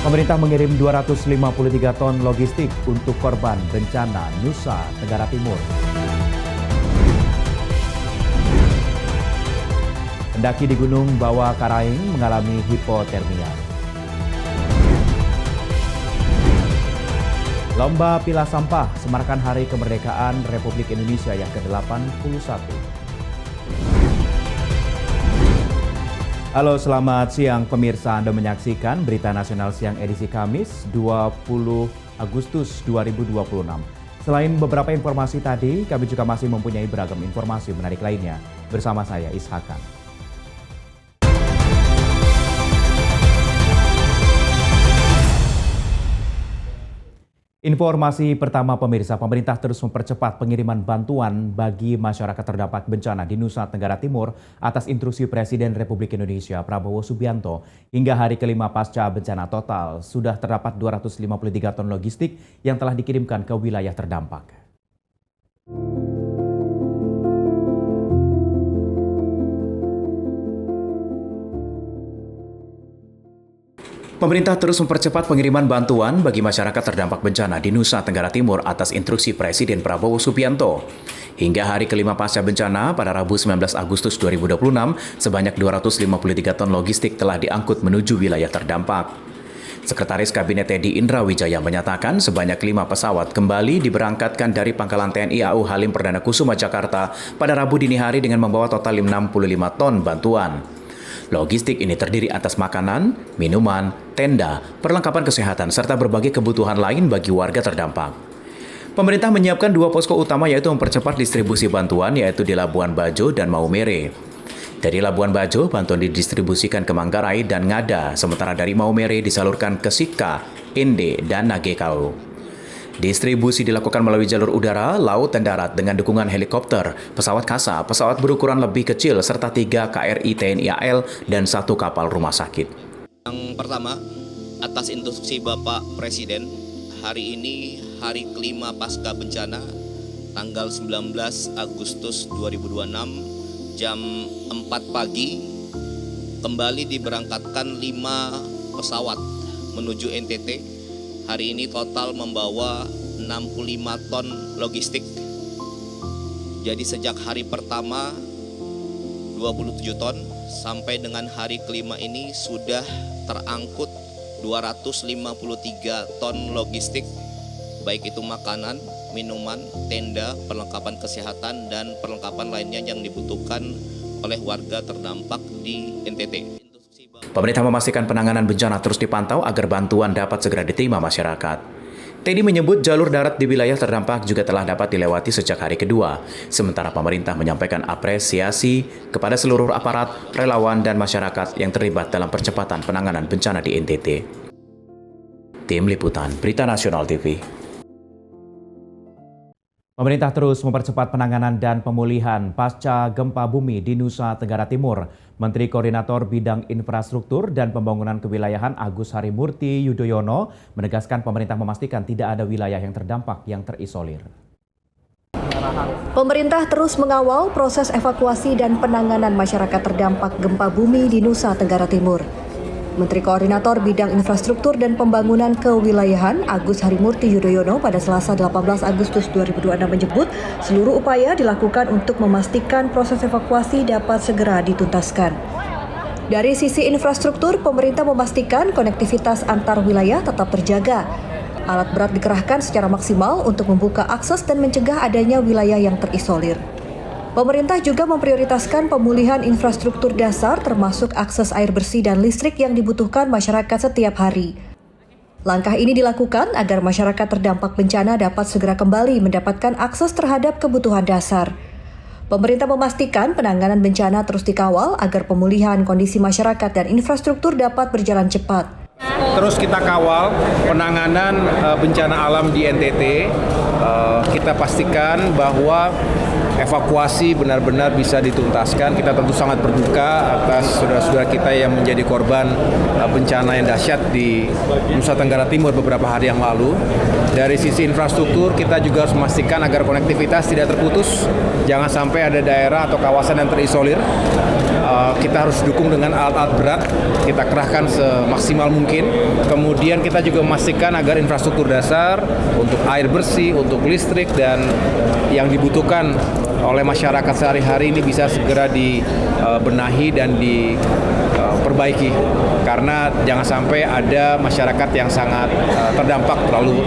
Pemerintah mengirim 253 ton logistik untuk korban bencana Nusa Tenggara Timur. Pendaki di Gunung Bawah Karaing mengalami hipotermia. Lomba pilah sampah semarakan Hari Kemerdekaan Republik Indonesia yang ke-81. Halo, selamat siang pemirsa. Anda menyaksikan Berita Nasional Siang edisi Kamis 20 Agustus 2026. Selain beberapa informasi tadi, kami juga masih mempunyai beragam informasi menarik lainnya. Bersama saya, Ishakan. Informasi pertama pemirsa, pemerintah terus mempercepat pengiriman bantuan bagi masyarakat terdampak bencana di Nusa Tenggara Timur atas instruksi Presiden Republik Indonesia Prabowo Subianto. Hingga hari kelima pasca bencana total, sudah terdapat 253 ton logistik yang telah dikirimkan ke wilayah terdampak. Pemerintah terus mempercepat pengiriman bantuan bagi masyarakat terdampak bencana di Nusa Tenggara Timur atas instruksi Presiden Prabowo Subianto. Hingga hari kelima pasca bencana pada Rabu 19 Agustus 2026, sebanyak 253 ton logistik telah diangkut menuju wilayah terdampak. Sekretaris Kabinet Teddy Indra Wijaya menyatakan sebanyak 5 pesawat kembali diberangkatkan dari Pangkalan TNI AU Halim Perdana Kusuma Jakarta pada Rabu dini hari dengan membawa total 65 ton bantuan. Logistik ini terdiri atas makanan, minuman, tenda, perlengkapan kesehatan, serta berbagai kebutuhan lain bagi warga terdampak. Pemerintah menyiapkan 2 posko utama yaitu mempercepat distribusi bantuan yaitu di Labuan Bajo dan Maumere. Dari Labuan Bajo, bantuan didistribusikan ke Manggarai dan Ngada, sementara dari Maumere disalurkan ke Sika, Ende, dan Nagekau. Distribusi dilakukan melalui jalur udara, laut, dan darat dengan dukungan helikopter, pesawat kasa, pesawat berukuran lebih kecil, serta 3 KRI TNI AL dan 1 kapal rumah sakit. Yang pertama, atas instruksi Bapak Presiden, hari ini hari kelima pasca bencana, tanggal 19 Agustus 2026, jam 4 pagi, kembali diberangkatkan 5 pesawat menuju NTT. Hari ini total membawa 65 ton logistik. Jadi sejak hari pertama 27 ton sampai dengan hari kelima ini sudah terangkut 253 ton logistik, baik itu makanan, minuman, tenda, perlengkapan kesehatan, dan perlengkapan lainnya yang dibutuhkan oleh warga terdampak di NTT. Pemerintah memastikan penanganan bencana terus dipantau agar bantuan dapat segera diterima masyarakat. Teddy menyebut jalur darat di wilayah terdampak juga telah dapat dilewati sejak hari kedua. Sementara pemerintah menyampaikan apresiasi kepada seluruh aparat, relawan, dan masyarakat yang terlibat dalam percepatan penanganan bencana di NTT. Tim Liputan Berita Nasional TV. Pemerintah terus mempercepat penanganan dan pemulihan pasca gempa bumi di Nusa Tenggara Timur. Menteri Koordinator Bidang Infrastruktur dan Pembangunan Kewilayahan Agus Harimurti Yudhoyono menegaskan pemerintah memastikan tidak ada wilayah yang terdampak yang terisolir. Pemerintah terus mengawal proses evakuasi dan penanganan masyarakat terdampak gempa bumi di Nusa Tenggara Timur. Menteri Koordinator Bidang Infrastruktur dan Pembangunan Kewilayahan Agus Harimurti Yudhoyono pada Selasa 18 Agustus 2026 menyebut seluruh upaya dilakukan untuk memastikan proses evakuasi dapat segera dituntaskan. Dari sisi infrastruktur, pemerintah memastikan konektivitas antar wilayah tetap terjaga. Alat berat dikerahkan secara maksimal untuk membuka akses dan mencegah adanya wilayah yang terisolir. Pemerintah juga memprioritaskan pemulihan infrastruktur dasar termasuk akses air bersih dan listrik yang dibutuhkan masyarakat setiap hari. Langkah ini dilakukan agar masyarakat terdampak bencana dapat segera kembali mendapatkan akses terhadap kebutuhan dasar. Pemerintah memastikan penanganan bencana terus dikawal agar pemulihan kondisi masyarakat dan infrastruktur dapat berjalan cepat. Terus kita kawal penanganan bencana alam di NTT. Kita pastikan bahwa evakuasi benar-benar bisa dituntaskan. Kita tentu sangat berduka atas saudara-saudara kita yang menjadi korban bencana yang dahsyat di Nusa Tenggara Timur beberapa hari yang lalu. Dari sisi infrastruktur, kita juga harus memastikan agar konektivitas tidak terputus. Jangan sampai ada daerah atau kawasan yang terisolir. kita harus dukung dengan alat-alat berat, kita kerahkan semaksimal mungkin. Kemudian kita juga memastikan agar infrastruktur dasar untuk air bersih, untuk listrik, dan yang dibutuhkan oleh masyarakat sehari-hari ini bisa segera dibenahi dan diperbaiki. Karena jangan sampai ada masyarakat yang sangat terdampak terlalu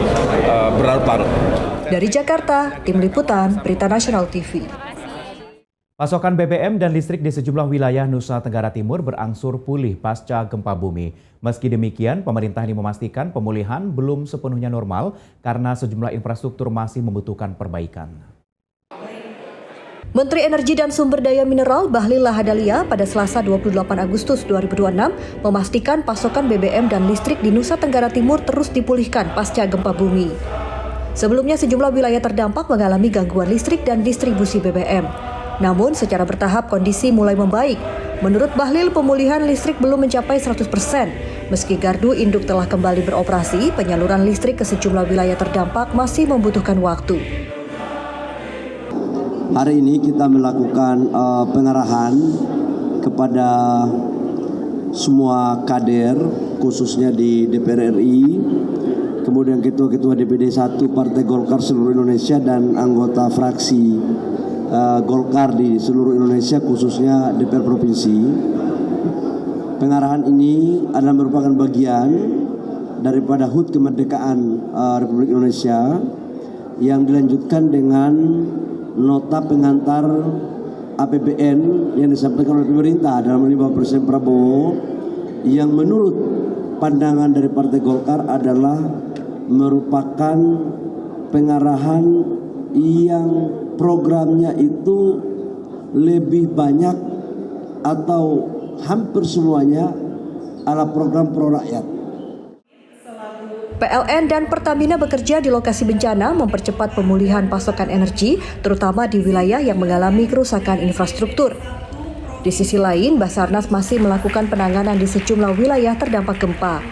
berlarut-larut. Dari Jakarta, Tim Liputan, Berita Nasional TV. Pasokan BBM dan listrik di sejumlah wilayah Nusa Tenggara Timur berangsur pulih pasca gempa bumi. Meski demikian, pemerintah ini memastikan pemulihan belum sepenuhnya normal karena sejumlah infrastruktur masih membutuhkan perbaikan. Menteri Energi dan Sumber Daya Mineral Bahlil Lahadalia pada Selasa 28 Agustus 2026 memastikan pasokan BBM dan listrik di Nusa Tenggara Timur terus dipulihkan pasca gempa bumi. Sebelumnya sejumlah wilayah terdampak mengalami gangguan listrik dan distribusi BBM. Namun secara bertahap kondisi mulai membaik. Menurut Bahlil, pemulihan listrik belum mencapai 100%. Meski gardu induk telah kembali beroperasi, penyaluran listrik ke sejumlah wilayah terdampak masih membutuhkan waktu. Hari ini kita melakukan pengarahan kepada semua kader, khususnya di DPR RI, kemudian ketua-ketua DPD 1 Partai Golkar seluruh Indonesia dan anggota fraksi Golkar di seluruh Indonesia, khususnya DPR Provinsi. Pengarahan ini adalah merupakan bagian daripada HUT kemerdekaan Republik Indonesia yang dilanjutkan dengan nota pengantar APBN yang disampaikan oleh pemerintah dalam ini Bapak Presiden Prabowo, yang menurut pandangan dari Partai Golkar adalah merupakan pengarahan yang programnya itu lebih banyak atau hampir semuanya adalah program pro rakyat. PLN dan Pertamina bekerja di lokasi bencana mempercepat pemulihan pasokan energi, terutama di wilayah yang mengalami kerusakan infrastruktur. Di sisi lain, Basarnas masih melakukan penanganan di sejumlah wilayah terdampak gempa.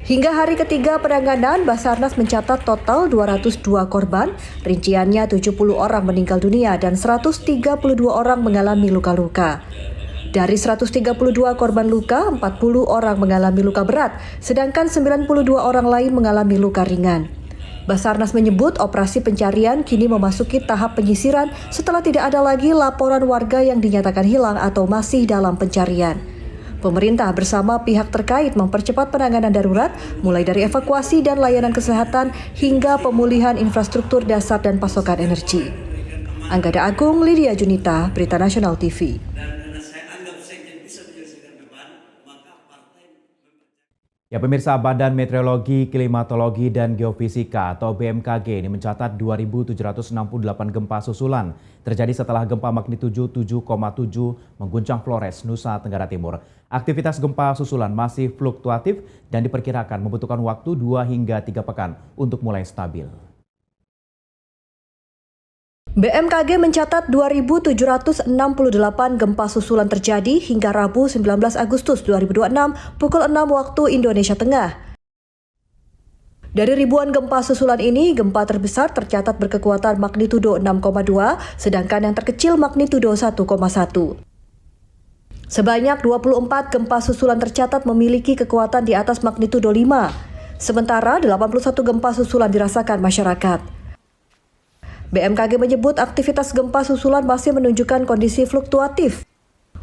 Hingga hari ketiga penanganan, Basarnas mencatat total 202 korban, rinciannya 70 orang meninggal dunia dan 132 orang mengalami luka-luka. Dari 132 korban luka, 40 orang mengalami luka berat, sedangkan 92 orang lain mengalami luka ringan. Basarnas menyebut operasi pencarian kini memasuki tahap penyisiran setelah tidak ada lagi laporan warga yang dinyatakan hilang atau masih dalam pencarian. Pemerintah bersama pihak terkait mempercepat penanganan darurat, mulai dari evakuasi dan layanan kesehatan hingga pemulihan infrastruktur dasar dan pasokan energi. Anggada Agung, Lydia Junita, Berita Nasional TV. Ya pemirsa, Badan Meteorologi, Klimatologi, dan Geofisika atau BMKG ini mencatat 2.768 gempa susulan terjadi setelah gempa magnitudo 7,7 mengguncang Flores, Nusa Tenggara Timur. Aktivitas gempa susulan masih fluktuatif dan diperkirakan membutuhkan waktu 2 hingga 3 pekan untuk mulai stabil. BMKG mencatat 2.768 gempa susulan terjadi hingga Rabu 19 Agustus 2026 pukul 6 waktu Indonesia Tengah. Dari ribuan gempa susulan ini, gempa terbesar tercatat berkekuatan magnitudo 6,2, sedangkan yang terkecil magnitudo 1,1. Sebanyak 24 gempa susulan tercatat memiliki kekuatan di atas magnitudo 5, sementara 81 gempa susulan dirasakan masyarakat. BMKG menyebut aktivitas gempa susulan masih menunjukkan kondisi fluktuatif.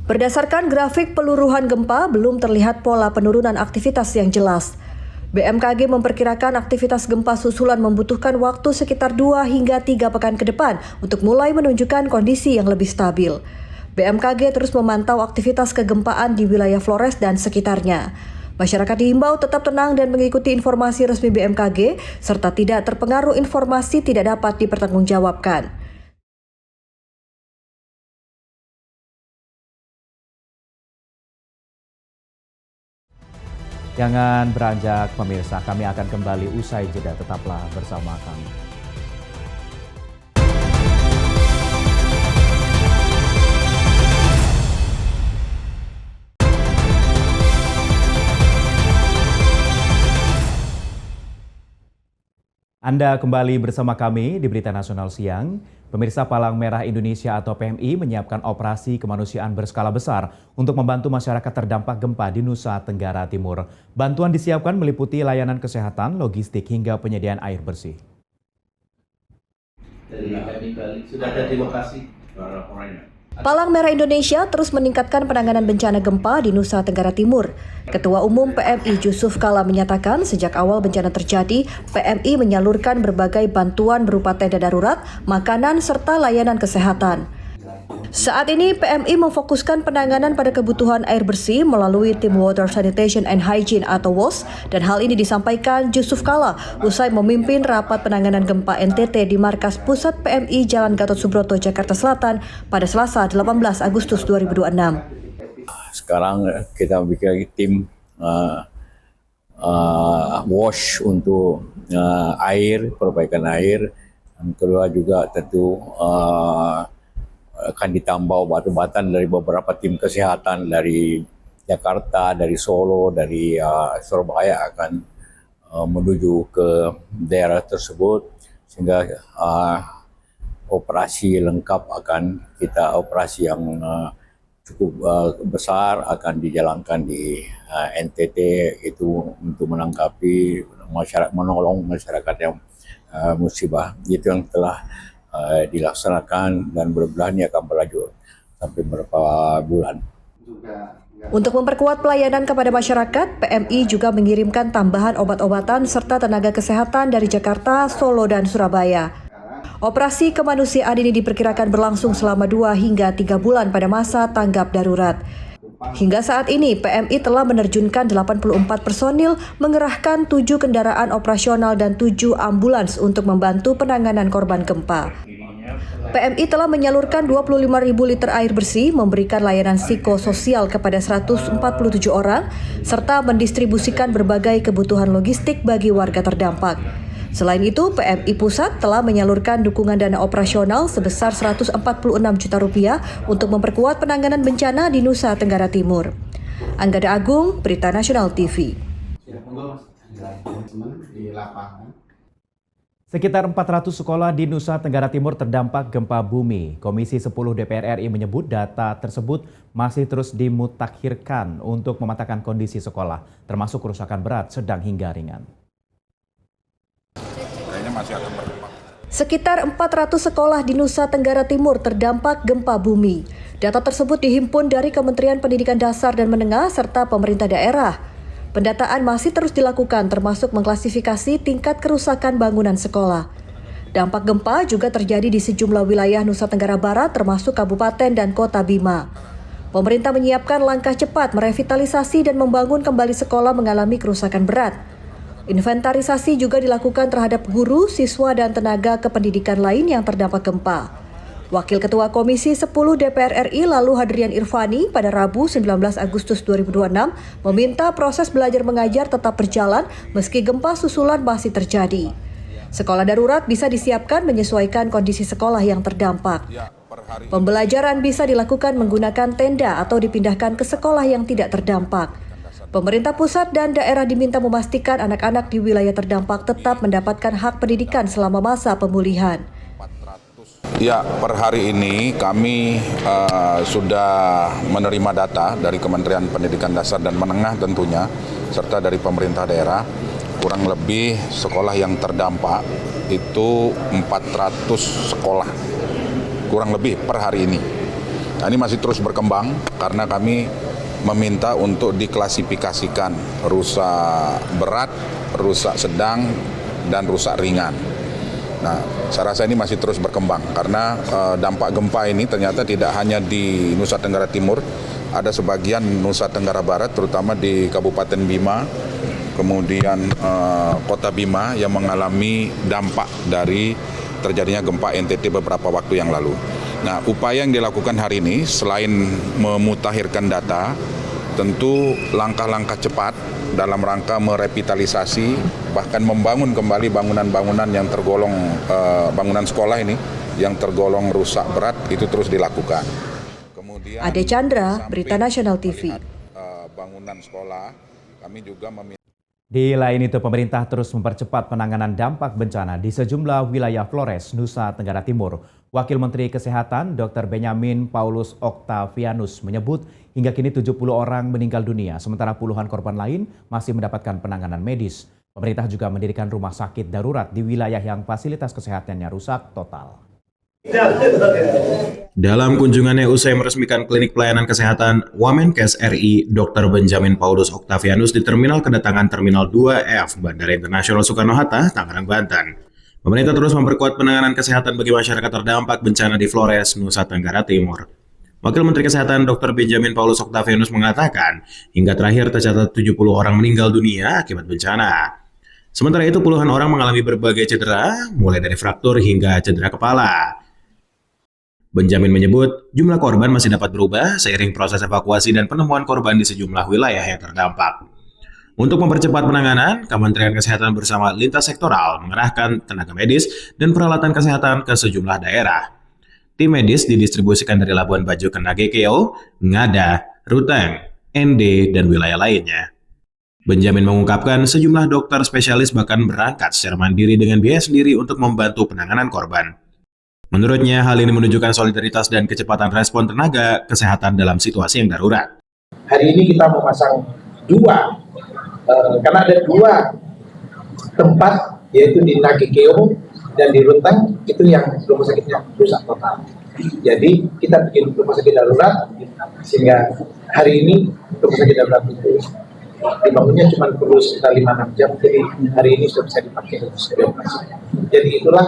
Berdasarkan grafik peluruhan gempa, belum terlihat pola penurunan aktivitas yang jelas. BMKG memperkirakan aktivitas gempa susulan membutuhkan waktu sekitar 2 hingga 3 pekan ke depan untuk mulai menunjukkan kondisi yang lebih stabil. BMKG terus memantau aktivitas kegempaan di wilayah Flores dan sekitarnya. Masyarakat diimbau tetap tenang dan mengikuti informasi resmi BMKG, serta tidak terpengaruh informasi tidak dapat dipertanggungjawabkan. Jangan beranjak pemirsa, kami akan kembali usai jeda, tetaplah bersama kami. Anda kembali bersama kami di Berita Nasional Siang. Pemirsa, Palang Merah Indonesia atau PMI menyiapkan operasi kemanusiaan berskala besar untuk membantu masyarakat terdampak gempa di Nusa Tenggara Timur. Bantuan disiapkan meliputi layanan kesehatan, logistik, hingga penyediaan air bersih. Palang Merah Indonesia terus meningkatkan penanganan bencana gempa di Nusa Tenggara Timur. Ketua Umum PMI Yusuf Kala menyatakan sejak awal bencana terjadi, PMI menyalurkan berbagai bantuan berupa tenda darurat, makanan, serta layanan kesehatan. Saat ini PMI memfokuskan penanganan pada kebutuhan air bersih melalui tim Water Sanitation and Hygiene atau WOS, dan hal ini disampaikan Yusuf Kala usai memimpin rapat penanganan gempa NTT di Markas Pusat PMI Jalan Gatot Subroto, Jakarta Selatan pada Selasa 18 Agustus 2026. Sekarang kita bikin tim WOS untuk air, perbaikan air. Dan kedua juga tentu akan ditambah obat-obatan dari beberapa tim kesehatan dari Jakarta, dari Solo, dari Surabaya akan menuju ke daerah tersebut, sehingga operasi lengkap akan kita operasi yang cukup besar akan dijalankan di NTT itu untuk menanggapi masyarakat, menolong masyarakat yang musibah. Itu yang telah dilaksanakan dan mudah-mudahan ini akan berlanjut sampai beberapa bulan. Untuk memperkuat pelayanan kepada masyarakat, PMI juga mengirimkan tambahan obat-obatan serta tenaga kesehatan dari Jakarta, Solo, dan Surabaya. Operasi kemanusiaan ini diperkirakan berlangsung selama 2 hingga 3 bulan pada masa tanggap darurat. Hingga saat ini, PMI telah menerjunkan 84 personil, mengerahkan 7 kendaraan operasional dan 7 ambulans untuk membantu penanganan korban gempa. PMI telah menyalurkan 25.000 liter air bersih, memberikan layanan psikososial kepada 147 orang, serta mendistribusikan berbagai kebutuhan logistik bagi warga terdampak. Selain itu, PMI Pusat telah menyalurkan dukungan dana operasional sebesar Rp146 juta untuk memperkuat penanganan bencana di Nusa Tenggara Timur. Anggada Agung, Berita Nasional TV. Sekitar 400 sekolah di Nusa Tenggara Timur terdampak gempa bumi. Komisi 10 DPR RI menyebut data tersebut masih terus dimutakhirkan untuk memetakan kondisi sekolah, termasuk kerusakan berat, sedang hingga ringan. Sekitar 400 sekolah di Nusa Tenggara Timur terdampak gempa bumi. Data tersebut dihimpun dari Kementerian Pendidikan Dasar dan Menengah serta pemerintah daerah. Pendataan masih terus dilakukan termasuk mengklasifikasi tingkat kerusakan bangunan sekolah. Dampak gempa juga terjadi di sejumlah wilayah Nusa Tenggara Barat termasuk Kabupaten dan Kota Bima. Pemerintah menyiapkan langkah cepat merevitalisasi dan membangun kembali sekolah mengalami kerusakan berat. Inventarisasi juga dilakukan terhadap guru, siswa, dan tenaga kependidikan lain yang terdampak gempa. Wakil Ketua Komisi 10 DPR RI lalu Hadrian Irvani pada Rabu 19 Agustus 2026 meminta proses belajar mengajar tetap berjalan meski gempa susulan masih terjadi. Sekolah darurat bisa disiapkan menyesuaikan kondisi sekolah yang terdampak. Pembelajaran bisa dilakukan menggunakan tenda atau dipindahkan ke sekolah yang tidak terdampak. Pemerintah pusat dan daerah diminta memastikan anak-anak di wilayah terdampak tetap mendapatkan hak pendidikan selama masa pemulihan. Ya, per hari ini kami sudah menerima data dari Kementerian Pendidikan Dasar dan Menengah tentunya, serta dari pemerintah daerah, kurang lebih sekolah yang terdampak itu 400 sekolah, kurang lebih per hari ini. Nah, ini masih terus berkembang karena kami meminta untuk diklasifikasikan rusak berat, rusak sedang, dan rusak ringan. Nah, saya rasa ini masih terus berkembang karena dampak gempa ini ternyata tidak hanya di Nusa Tenggara Timur, ada sebagian Nusa Tenggara Barat, terutama di Kabupaten Bima, kemudian Kota Bima yang mengalami dampak dari terjadinya gempa NTT beberapa waktu yang lalu. Nah, upaya yang dilakukan hari ini selain memutakhirkan data, tentu langkah-langkah cepat dalam rangka merevitalisasi, bahkan membangun kembali bangunan-bangunan yang tergolong, bangunan sekolah ini yang tergolong rusak berat itu terus dilakukan. Kemudian Ade Chandra, Berita Nasional TV. Bangunan sekolah, kami juga meminta. Di lain itu, pemerintah terus mempercepat penanganan dampak bencana di sejumlah wilayah Flores, Nusa Tenggara Timur. Wakil Menteri Kesehatan Dr. Benjamin Paulus Octavianus menyebut hingga kini 70 orang meninggal dunia, sementara puluhan korban lain masih mendapatkan penanganan medis. Pemerintah juga mendirikan rumah sakit darurat di wilayah yang fasilitas kesehatannya rusak total. Dalam kunjungannya usai meresmikan klinik pelayanan kesehatan, Wamenkes RI Dr. Benjamin Paulus Octavianus di Terminal Kedatangan Terminal 2F Bandara Internasional Soekarno-Hatta, Tangerang, Banten. Pemerintah terus memperkuat penanganan kesehatan bagi masyarakat terdampak bencana di Flores, Nusa Tenggara Timur. Wakil Menteri Kesehatan Dr. Benjamin Paulus Octavianus mengatakan, hingga terakhir tercatat 70 orang meninggal dunia akibat bencana. Sementara itu puluhan orang mengalami berbagai cedera, mulai dari fraktur hingga cedera kepala. Benjamin menyebut jumlah korban masih dapat berubah seiring proses evakuasi dan penemuan korban di sejumlah wilayah yang terdampak. Untuk mempercepat penanganan, Kementerian Kesehatan bersama lintas sektoral mengerahkan tenaga medis dan peralatan kesehatan ke sejumlah daerah. Tim medis didistribusikan dari Labuan Bajo ke Nagekeo, Ngada, Ruteng, ND, dan wilayah lainnya. Benjamin mengungkapkan sejumlah dokter spesialis bahkan berangkat secara mandiri dengan biaya sendiri untuk membantu penanganan korban. Menurutnya, hal ini menunjukkan solidaritas dan kecepatan respon tenaga kesehatan dalam situasi yang darurat. Hari ini kita memasang karena ada 2 tempat, yaitu di Nagekeo dan di Ruteng, itu yang rumah sakitnya rusak total. Jadi kita bikin rumah sakit darurat, sehingga hari ini rumah sakit darurat itu dibangunnya cuma perlu sekitar 5-6 jam, jadi hari ini sudah bisa dipakai untuk operasi. Jadi itulah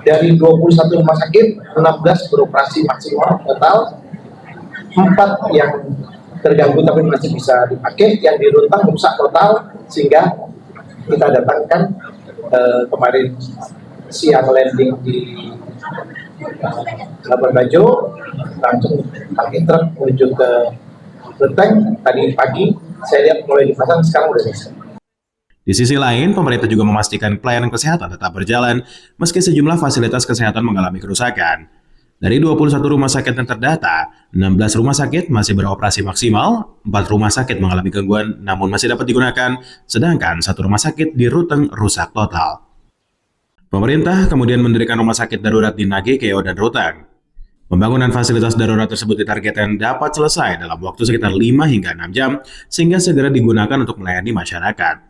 dari 21 rumah sakit, 16 beroperasi maksimal total, 4 yang terganggu tapi masih bisa dipakai, yang di Ruteng rusak total, sehingga kita datangkan kemarin siang landing di Labuan Bajo, langsung pakai truk menuju ke Ruteng. Tadi pagi saya lihat mulai dipasang, sekarang udah selesai. Di sisi lain, pemerintah juga memastikan pelayanan kesehatan tetap berjalan meski sejumlah fasilitas kesehatan mengalami kerusakan. Dari 21 rumah sakit yang terdata, 16 rumah sakit masih beroperasi maksimal, 4 rumah sakit mengalami gangguan namun masih dapat digunakan, sedangkan 1 rumah sakit di Ruteng rusak total. Pemerintah kemudian mendirikan rumah sakit darurat di Nagekeo dan Ruteng. Pembangunan fasilitas darurat tersebut ditargetkan dapat selesai dalam waktu sekitar 5 hingga 6 jam, sehingga segera digunakan untuk melayani masyarakat.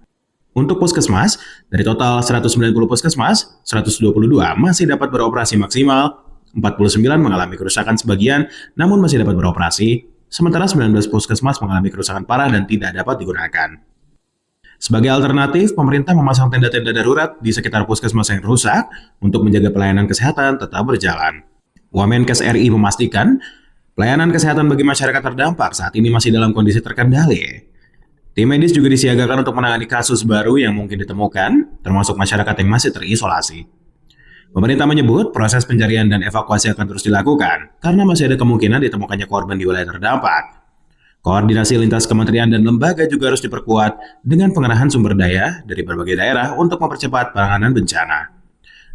Untuk puskesmas, dari total 190 puskesmas, 122 masih dapat beroperasi maksimal, 49 mengalami kerusakan sebagian namun masih dapat beroperasi, sementara 19 puskesmas mengalami kerusakan parah dan tidak dapat digunakan. Sebagai alternatif, pemerintah memasang tenda-tenda darurat di sekitar puskesmas yang rusak untuk menjaga pelayanan kesehatan tetap berjalan. Wamenkes RI memastikan pelayanan kesehatan bagi masyarakat terdampak saat ini masih dalam kondisi terkendali. Tim medis juga disiagakan untuk menangani kasus baru yang mungkin ditemukan, termasuk masyarakat yang masih terisolasi. Pemerintah menyebut proses pencarian dan evakuasi akan terus dilakukan karena masih ada kemungkinan ditemukannya korban di wilayah terdampak. Koordinasi lintas kementerian dan lembaga juga harus diperkuat dengan pengerahan sumber daya dari berbagai daerah untuk mempercepat penanganan bencana.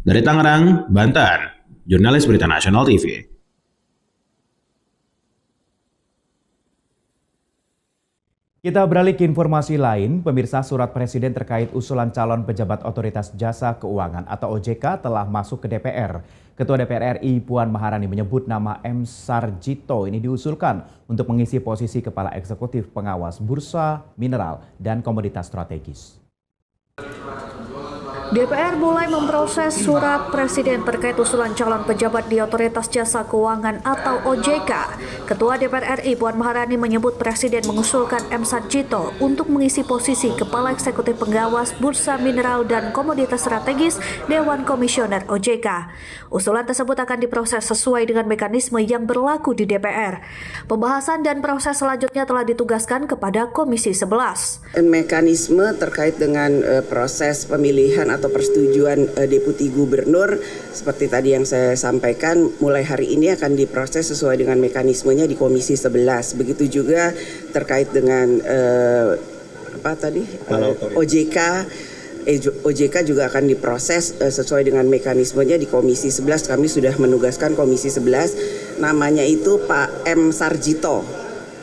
Dari Tangerang, Banten, Jurnalis Berita Nasional TV. Kita beralih ke informasi lain, pemirsa. Surat Presiden terkait usulan calon pejabat Otoritas Jasa Keuangan atau OJK telah masuk ke DPR. Ketua DPR RI Puan Maharani menyebut nama M. Sarjito ini diusulkan untuk mengisi posisi Kepala Eksekutif Pengawas Bursa Mineral dan Komoditas Strategis. DPR mulai memproses surat Presiden terkait usulan calon pejabat di Otoritas Jasa Keuangan atau OJK. Ketua DPR RI Puan Maharani menyebut Presiden mengusulkan M. Sarjito untuk mengisi posisi Kepala Eksekutif Pengawas Bursa Mineral dan Komoditas Strategis Dewan Komisioner OJK. Usulan tersebut akan diproses sesuai dengan mekanisme yang berlaku di DPR. Pembahasan dan proses selanjutnya telah ditugaskan kepada Komisi 11. Mekanisme terkait dengan proses pemilihan atau persetujuan Deputi Gubernur seperti tadi yang saya sampaikan, mulai hari ini akan diproses sesuai dengan mekanismenya di Komisi 11. Begitu juga terkait dengan OJK juga akan diproses sesuai dengan mekanismenya di Komisi 11. Kami sudah menugaskan Komisi 11, namanya itu Pak M. Sarjito.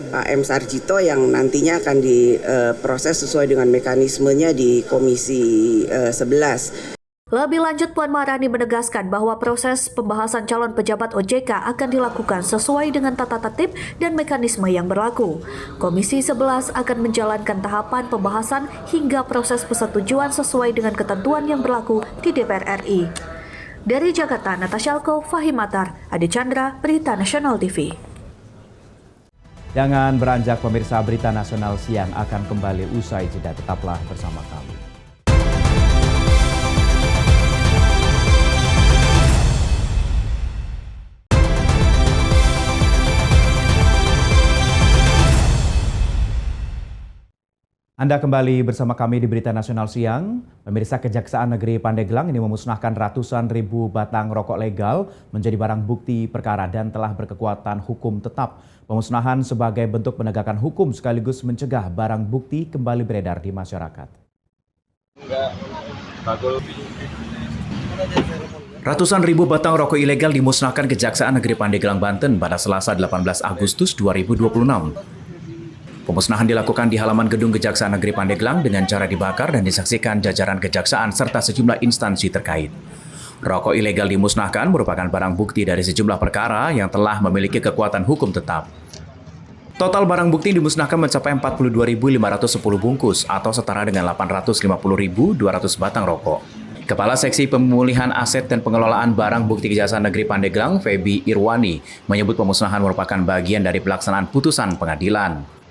Pak M. Sarjito yang nantinya akan diproses sesuai dengan mekanismenya di Komisi 11. Lebih lanjut, Puan Maharani menegaskan bahwa proses pembahasan calon pejabat OJK akan dilakukan sesuai dengan tata tertib dan mekanisme yang berlaku. Komisi 11 akan menjalankan tahapan pembahasan hingga proses persetujuan sesuai dengan ketentuan yang berlaku di DPR RI. Dari Jakarta, Natasha Alko, Fahim Atar, Adi Chandra, Berita Nasional TV. Jangan beranjak pemirsa, Berita Nasional Siang akan kembali usai jeda. Tetaplah bersama kami. Anda kembali bersama kami di Berita Nasional Siang. Pemirsa, Kejaksaan Negeri Pandeglang ini memusnahkan ratusan ribu batang rokok legal menjadi barang bukti perkara dan telah berkekuatan hukum tetap. Pemusnahan sebagai bentuk penegakan hukum sekaligus mencegah barang bukti kembali beredar di masyarakat. Ratusan ribu batang rokok ilegal dimusnahkan Kejaksaan Negeri Pandeglang, Banten pada Selasa 18 Agustus 2026. Pemusnahan dilakukan di halaman gedung Kejaksaan Negeri Pandeglang dengan cara dibakar dan disaksikan jajaran kejaksaan serta sejumlah instansi terkait. Rokok ilegal dimusnahkan merupakan barang bukti dari sejumlah perkara yang telah memiliki kekuatan hukum tetap. Total barang bukti dimusnahkan mencapai 42.510 bungkus atau setara dengan 850.200 batang rokok. Kepala Seksi Pemulihan Aset dan Pengelolaan Barang Bukti Kejaksaan Negeri Pandeglang, Feby Irwani, menyebut pemusnahan merupakan bagian dari pelaksanaan putusan pengadilan.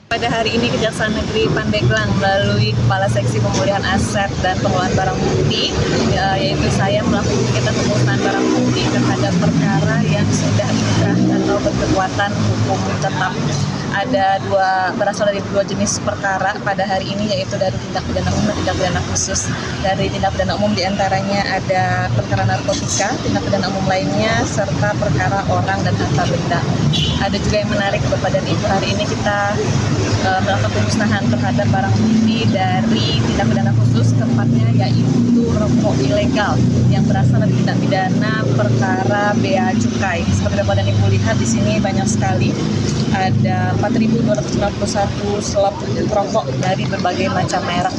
Pada hari ini Kejaksaan Negeri Pandeglang melalui Kepala Seksi Pemulihan Aset dan Pengelolaan Barang Bukti, yaitu saya melakukan kegiatan pemusnahan barang bukti terhadap perkara yang sudah inkrah atau berkekuatan hukum tetap. Berasal dari dua jenis perkara pada hari ini, yaitu dari tindak pidana umum dan tindak pidana khusus. Dari tindak pidana umum diantaranya ada perkara narkotika, tindak pidana umum lainnya, serta perkara orang dan harta benda. Ada juga yang menarik pada hari ini kita melakukan pemusnahan terhadap barang bukti dari tindak pidana khusus, tepatnya yaitu rokok ilegal yang berasal dari tindak pidana perkara bea cukai. Seperti dapat Ibu lihat di sini banyak sekali, ada 4.291 slop rokok dari berbagai macam merek.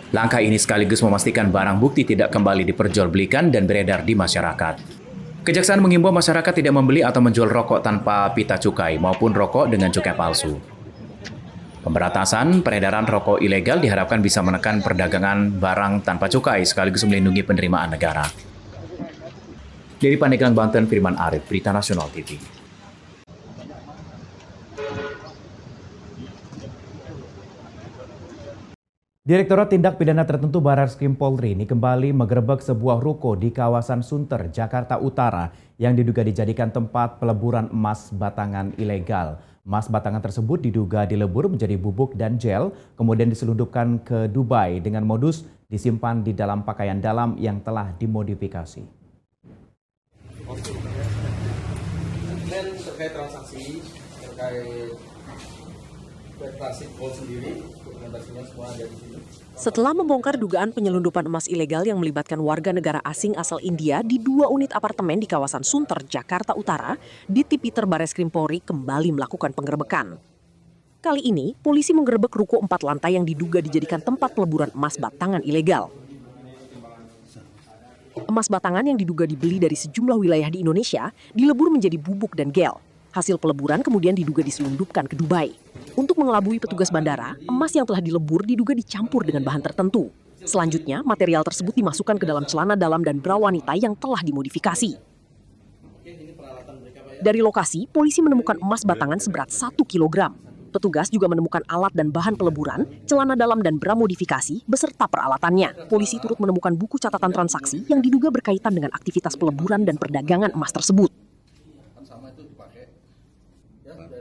Langkah ini sekaligus memastikan barang bukti tidak kembali diperjualbelikan dan beredar di masyarakat. Kejaksaan mengimbau masyarakat tidak membeli atau menjual rokok tanpa pita cukai maupun rokok dengan cukai palsu. Pemberantasan peredaran rokok ilegal diharapkan bisa menekan perdagangan barang tanpa cukai sekaligus melindungi penerimaan negara. Dari Pandeglang, Banten, Firman Arif, Berita Nasional TV. Direktorat Tindak Pidana Tertentu Barreskrim Polri ini kembali menggerebek sebuah ruko di kawasan Sunter, Jakarta Utara yang diduga dijadikan tempat peleburan emas batangan ilegal. Emas batangan tersebut diduga dilebur menjadi bubuk dan gel, kemudian diselundupkan ke Dubai dengan modus disimpan di dalam pakaian dalam yang telah dimodifikasi. Dan terkait transaksi, terkait transaksi Pol sendiri, dokumentasinya semua ada di sini. Setelah membongkar dugaan penyelundupan emas ilegal yang melibatkan warga negara asing asal India di 2 unit apartemen di kawasan Sunter, Jakarta Utara, Ditipiter Barreskrim Polri kembali melakukan penggerebekan. Kali ini, polisi menggerebek ruko 4 lantai yang diduga dijadikan tempat peleburan emas batangan ilegal. Emas batangan yang diduga dibeli dari sejumlah wilayah di Indonesia dilebur menjadi bubuk dan gel. Hasil peleburan kemudian diduga diselundupkan ke Dubai. Untuk mengelabui petugas bandara, emas yang telah dilebur diduga dicampur dengan bahan tertentu. Selanjutnya, material tersebut dimasukkan ke dalam celana dalam dan bra wanita yang telah dimodifikasi. Dari lokasi, polisi menemukan emas batangan seberat 1 kg. Petugas juga menemukan alat dan bahan peleburan, celana dalam dan bra modifikasi, beserta peralatannya. Polisi turut menemukan buku catatan transaksi yang diduga berkaitan dengan aktivitas peleburan dan perdagangan emas tersebut.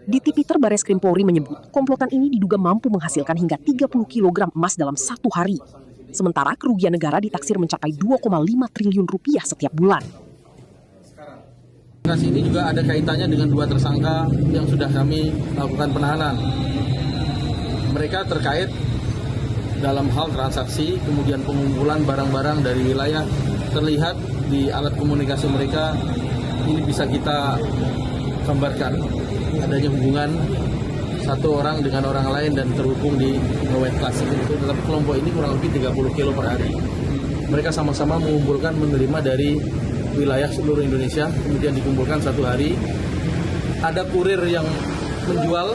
Ditipiter Barreskrim Polri menyebut komplotan ini diduga mampu menghasilkan hingga 30 kg emas dalam 1 hari. Sementara kerugian negara ditaksir mencapai 2,5 triliun rupiah setiap bulan. Kasus ini juga ada kaitannya dengan 2 tersangka yang sudah kami lakukan penahanan. Mereka terkait dalam hal transaksi, kemudian pengumpulan barang-barang dari wilayah. Terlihat di alat komunikasi mereka, ini bisa kita gambarkan adanya hubungan satu orang dengan orang lain dan terhubung di wet class itu. Tetapi kelompok ini kurang lebih 30 kilo per hari. Mereka sama-sama mengumpulkan menerima dari wilayah seluruh Indonesia, kemudian dikumpulkan satu hari. Ada kurir yang menjual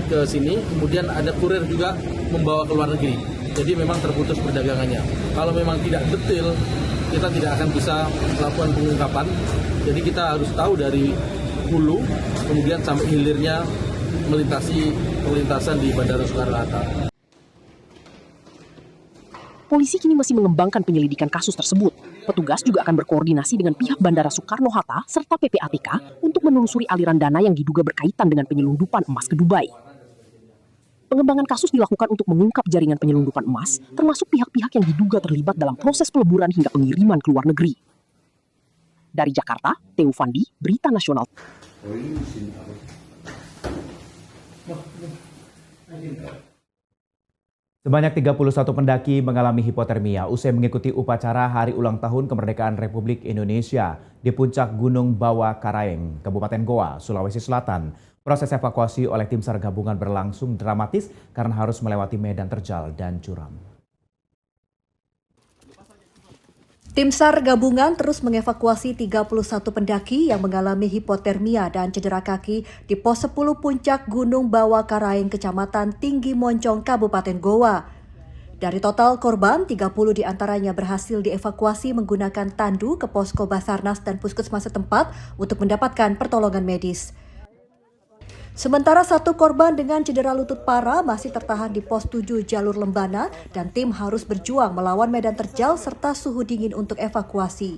ke sini, kemudian ada kurir juga membawa ke luar negeri. Jadi memang terputus perdagangannya. Kalau memang tidak detail, kita tidak akan bisa melakukan pengungkapan. Jadi kita harus tahu dari hulu, kemudian sampai hilirnya melintasi perlintasan di Bandara Soekarno-Hatta. Polisi kini masih mengembangkan penyelidikan kasus tersebut. Petugas juga akan berkoordinasi dengan pihak Bandara Soekarno-Hatta serta PPATK untuk menelusuri aliran dana yang diduga berkaitan dengan penyelundupan emas ke Dubai. Pengembangan kasus dilakukan untuk mengungkap jaringan penyelundupan emas, termasuk pihak-pihak yang diduga terlibat dalam proses peleburan hingga pengiriman ke luar negeri. Dari Jakarta, Theo Fandi, Berita Nasional. Sebanyak 31 pendaki mengalami hipotermia usai mengikuti upacara Hari Ulang Tahun Kemerdekaan Republik Indonesia di puncak Gunung Bawah Karaeng, Kabupaten Goa, Sulawesi Selatan. Proses evakuasi oleh tim SAR gabungan berlangsung dramatis karena harus melewati medan terjal dan curam. Tim SAR gabungan terus mengevakuasi 31 pendaki yang mengalami hipotermia dan cedera kaki di pos 10 puncak Gunung Bawah Karaeng, Kecamatan Tinggi Moncong, Kabupaten Goa. Dari total korban, 30 diantaranya berhasil dievakuasi menggunakan tandu ke posko Basarnas dan puskesmas setempat untuk mendapatkan pertolongan medis. Sementara satu korban dengan cedera lutut parah masih tertahan di pos 7 jalur Lembana dan tim harus berjuang melawan medan terjal serta suhu dingin untuk evakuasi.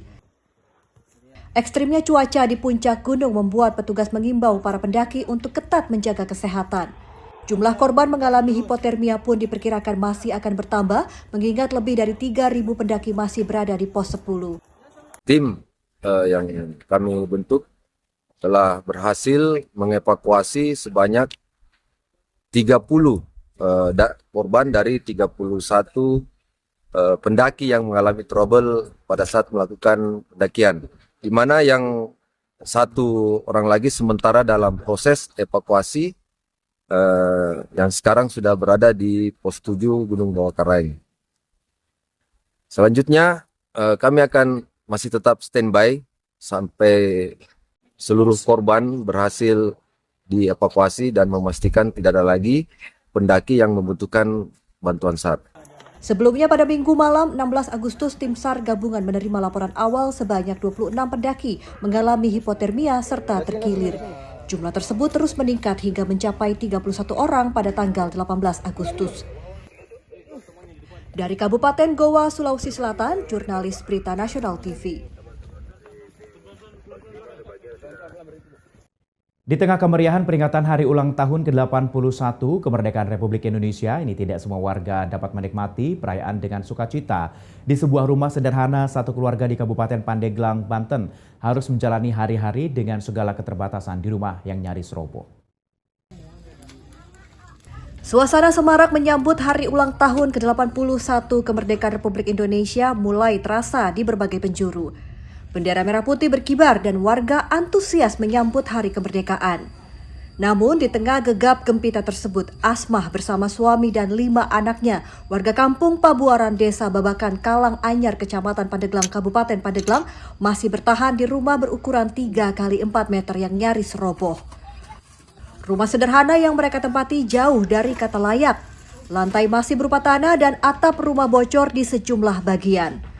Ekstrimnya cuaca di puncak gunung membuat petugas mengimbau para pendaki untuk ketat menjaga kesehatan. Jumlah korban mengalami hipotermia pun diperkirakan masih akan bertambah mengingat lebih dari 3.000 pendaki masih berada di pos 10. Tim yang kami bentuk telah berhasil mengevakuasi sebanyak 30 korban dari 31 pendaki yang mengalami trouble pada saat melakukan pendakian. Di mana yang satu orang lagi sementara dalam proses evakuasi yang sekarang sudah berada di pos 7 Gunung Bawah Karaeng. Selanjutnya kami akan masih tetap standby sampai seluruh korban berhasil dievakuasi dan memastikan tidak ada lagi pendaki yang membutuhkan bantuan SAR. Sebelumnya pada Minggu malam 16 Agustus, tim SAR gabungan menerima laporan awal sebanyak 26 pendaki mengalami hipotermia serta terkilir. Jumlah tersebut terus meningkat hingga mencapai 31 orang pada tanggal 18 Agustus. Dari Kabupaten Goa, Sulawesi Selatan, jurnalis Berita Nasional TV. Di tengah kemeriahan peringatan Hari Ulang Tahun ke-81 Kemerdekaan Republik Indonesia, ini tidak semua warga dapat menikmati perayaan dengan sukacita. Di sebuah rumah sederhana, satu keluarga di Kabupaten Pandeglang, Banten harus menjalani hari-hari dengan segala keterbatasan di rumah yang nyaris roboh. Suasana semarak menyambut Hari Ulang Tahun ke-81 Kemerdekaan Republik Indonesia mulai terasa di berbagai penjuru. Bendera merah putih berkibar dan warga antusias menyambut hari kemerdekaan. Namun di tengah gegap gempita tersebut, Asmah bersama suami dan 5 anaknya, warga kampung Pabuaran, Desa Babakan, Kalang Anyar, Kecamatan Pandeglang, Kabupaten Pandeglang, masih bertahan di rumah berukuran 3 x 4 meter yang nyaris roboh. Rumah sederhana yang mereka tempati jauh dari kata layak. Lantai masih berupa tanah dan atap rumah bocor di sejumlah bagian.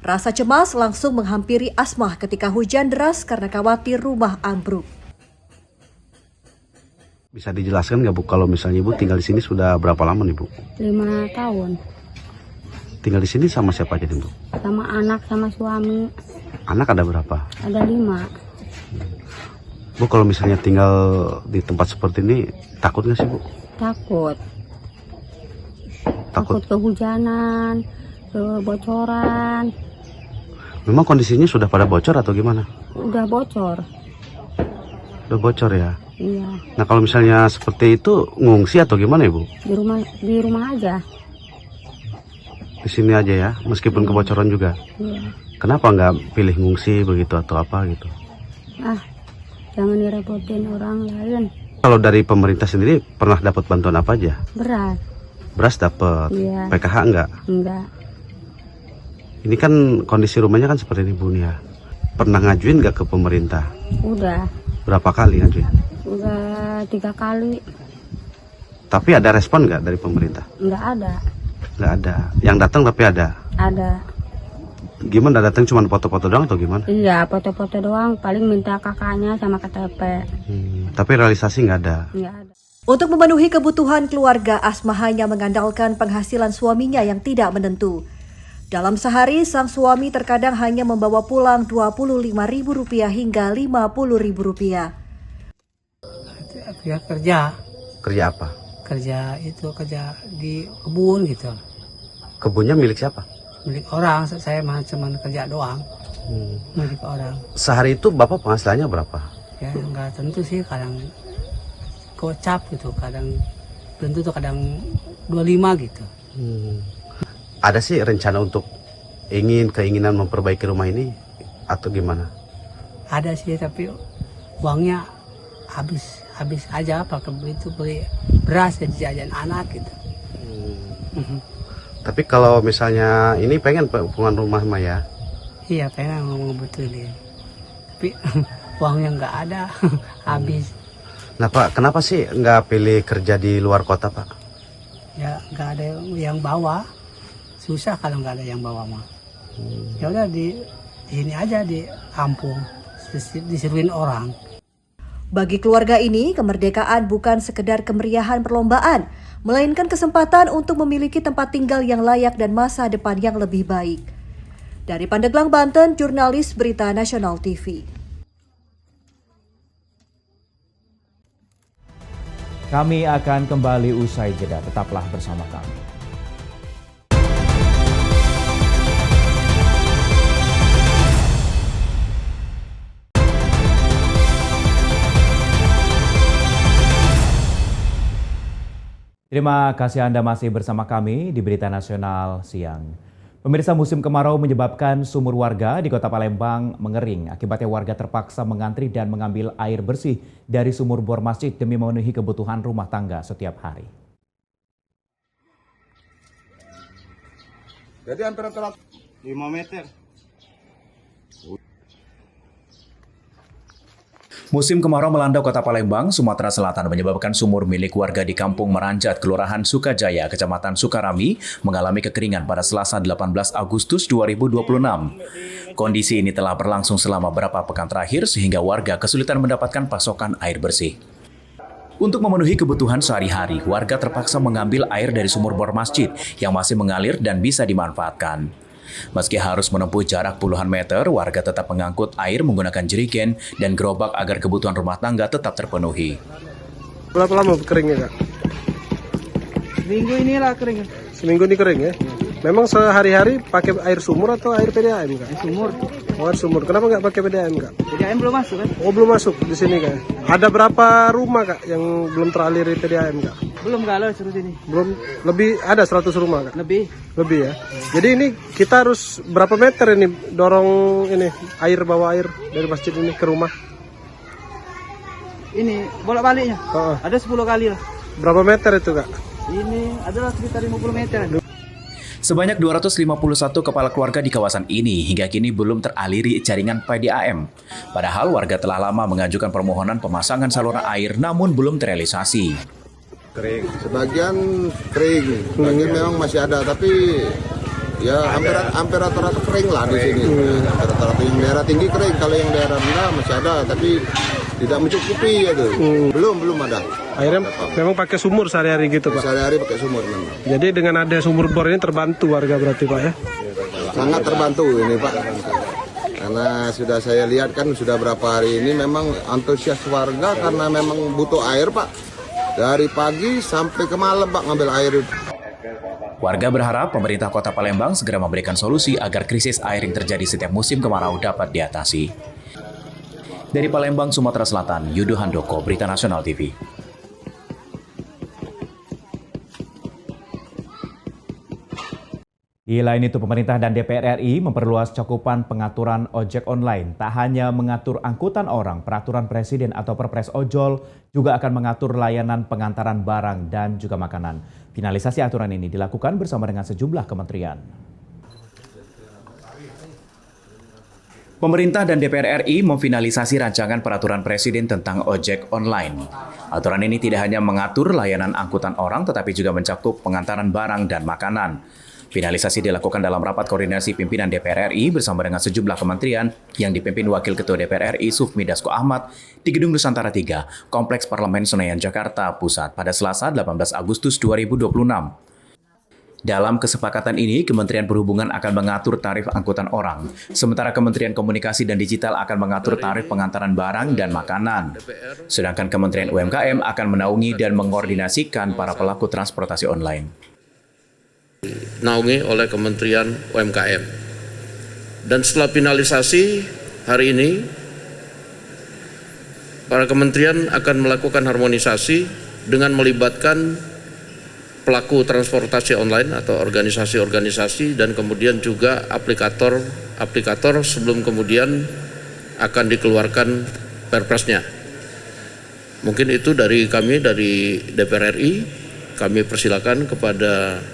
Rasa cemas langsung menghampiri Asmah ketika hujan deras karena khawatir rumah ambruk. Bisa dijelaskan nggak Bu, kalau misalnya Ibu tinggal di sini sudah berapa lama nih Bu? 5 tahun. Tinggal di sini sama siapa aja nih Bu? Sama anak, sama suami. Anak ada berapa? Ada 5. Bu, kalau misalnya tinggal di tempat seperti ini, takut nggak sih Bu? Takut. Takut kehujanan, kebocoran. Memang kondisinya sudah pada bocor atau gimana? Udah bocor. Udah bocor ya? Iya. Nah kalau misalnya seperti itu ngungsi atau gimana Ibu? Di rumah aja. Di sini aja ya, meskipun kebocoran juga? Iya. Kenapa nggak pilih ngungsi begitu atau apa gitu? Jangan direpotin orang lain. Kalau dari pemerintah sendiri pernah dapat bantuan apa aja? Beras. Beras dapat, Iya. PKH enggak? Enggak. Ini kan kondisi rumahnya kan seperti ini Bu Nia. Pernah ngajuin nggak ke pemerintah? Udah. Berapa kali ngajuin? Udah 3 kali. Tapi ada respon nggak dari pemerintah? Enggak ada. Nggak ada. Yang datang tapi ada. Ada. Gimana datang cuma foto-foto doang atau gimana? Iya, foto-foto doang. Paling minta kakaknya sama KTP. Tapi realisasi nggak ada. Enggak ada. Untuk memenuhi kebutuhan keluarga, Asma hanya mengandalkan penghasilan suaminya yang tidak menentu. Dalam sehari, sang suami terkadang hanya membawa pulang Rp25.000 hingga Rp50.000. Ya kerja. Kerja apa? Kerja di kebun gitu. Kebunnya milik siapa? Milik orang, saya cuma kerja doang. Milik orang. Sehari itu Bapak penghasilannya berapa? Ya nggak tentu sih, kadang gocap gitu, kadang tentu tuh kadang 25 gitu. Ada sih rencana untuk keinginan memperbaiki rumah ini atau gimana? Ada sih, tapi uangnya habis aja, apa itu beli beras dan jajan anak gitu. Tapi kalau misalnya ini pengen penghubungan rumah mah ya? Iya, pengen ngomong betulin. Tapi uangnya nggak ada, habis. Nah Pak, kenapa sih nggak pilih kerja di luar kota Pak? Ya nggak ada yang bawa, susah kalau nggak ada yang bawa mah. Ya udah di sini aja di kampung, diseruin orang. Bagi keluarga ini, kemerdekaan bukan sekedar kemeriahan perlombaan, melainkan kesempatan untuk memiliki tempat tinggal yang layak dan masa depan yang lebih baik. Dari Pandeglang, Banten, jurnalis Berita Nasional TV. Kami akan kembali usai jeda, tetaplah bersama kami. Terima kasih Anda masih bersama kami di Berita Nasional Siang. Pemirsa, musim kemarau menyebabkan sumur warga di Kota Palembang mengering. Akibatnya warga terpaksa mengantri dan mengambil air bersih dari sumur bor masjid demi memenuhi kebutuhan rumah tangga setiap hari. Jadi hampir 5 meter. Musim kemarau melanda Kota Palembang, Sumatera Selatan menyebabkan sumur milik warga di Kampung Meranjat, Kelurahan Sukajaya, Kecamatan Sukarami, mengalami kekeringan pada Selasa 18 Agustus 2026. Kondisi ini telah berlangsung selama beberapa pekan terakhir sehingga warga kesulitan mendapatkan pasokan air bersih. Untuk memenuhi kebutuhan sehari-hari, warga terpaksa mengambil air dari sumur bor masjid yang masih mengalir dan bisa dimanfaatkan. Meski harus menempuh jarak puluhan meter, warga tetap mengangkut air menggunakan jerigen dan gerobak agar kebutuhan rumah tangga tetap terpenuhi. Berapa lama keringnya Kak? Seminggu inilah kering. Seminggu ini kering ya? Memang sehari-hari pakai air sumur atau air PDAM Kak? Sumur. Oh, air sumur. Kenapa nggak pakai PDAM Kak? PDAM belum masuk kan? Oh, belum masuk di sini Kak. Ada berapa rumah Kak yang belum teraliri PDAM Kak? Belum kalau seperti ini. Belum, lebih ada 100 rumah Kak? Lebih ya. Jadi ini kita harus berapa meter ini dorong ini air, bawa air dari masjid ini ke rumah? Ini bolak-baliknya. Ada 10 kali lah. Berapa meter itu Kak? Ini adalah sekitar 50 meter. Sebanyak 251 kepala keluarga di kawasan ini hingga kini belum teraliri jaringan PDAM. Padahal warga telah lama mengajukan permohonan pemasangan saluran air namun belum terrealisasi. Kering, sebagian kering, sebagian memang masih ada, tapi ya hampir rata-rata kering lah di sini. Hampir rata-rata yang daerah tinggi kering, kalau yang daerah rendah masih ada, tapi tidak mencukupi itu. Belum ada. Akhirnya memang pakai sumur sehari-hari gitu Pak? Sehari-hari pakai sumur memang. Jadi dengan ada sumur bor ini terbantu warga berarti Pak ya? Sangat terbantu ini Pak. Karena sudah saya lihat kan sudah berapa hari ini memang antusias warga karena memang butuh air Pak. Dari pagi sampai ke malam Pak ngambil air. Warga berharap pemerintah Kota Palembang segera memberikan solusi agar krisis air yang terjadi setiap musim kemarau dapat diatasi. Dari Palembang, Sumatera Selatan, Yudo Handoko, Berita Nasional TV. Di lain itu, pemerintah dan DPR RI memperluas cakupan pengaturan ojek online. Tak hanya mengatur angkutan orang, peraturan presiden atau Perpres ojol juga akan mengatur layanan pengantaran barang dan juga makanan. Finalisasi aturan ini dilakukan bersama dengan sejumlah kementerian. Pemerintah dan DPR RI memfinalisasi rancangan peraturan presiden tentang ojek online. Aturan ini tidak hanya mengatur layanan angkutan orang, tetapi juga mencakup pengantaran barang dan makanan. Finalisasi dilakukan dalam rapat koordinasi pimpinan DPR RI bersama dengan sejumlah kementerian yang dipimpin Wakil Ketua DPR RI Sufmi Dasko Ahmad di Gedung Nusantara 3, Kompleks Parlemen Senayan, Jakarta Pusat pada Selasa 18 Agustus 2026. Dalam kesepakatan ini, Kementerian Perhubungan akan mengatur tarif angkutan orang, sementara Kementerian Komunikasi dan Digital akan mengatur tarif pengantaran barang dan makanan. Sedangkan Kementerian UMKM akan menaungi dan mengkoordinasikan para pelaku transportasi online. Naungi oleh Kementerian UMKM. Dan setelah finalisasi hari ini, para kementerian akan melakukan harmonisasi dengan melibatkan pelaku transportasi online atau organisasi-organisasi dan kemudian juga aplikator sebelum kemudian akan dikeluarkan perpresnya. Mungkin itu dari kami, dari DPR RI, kami persilakan kepada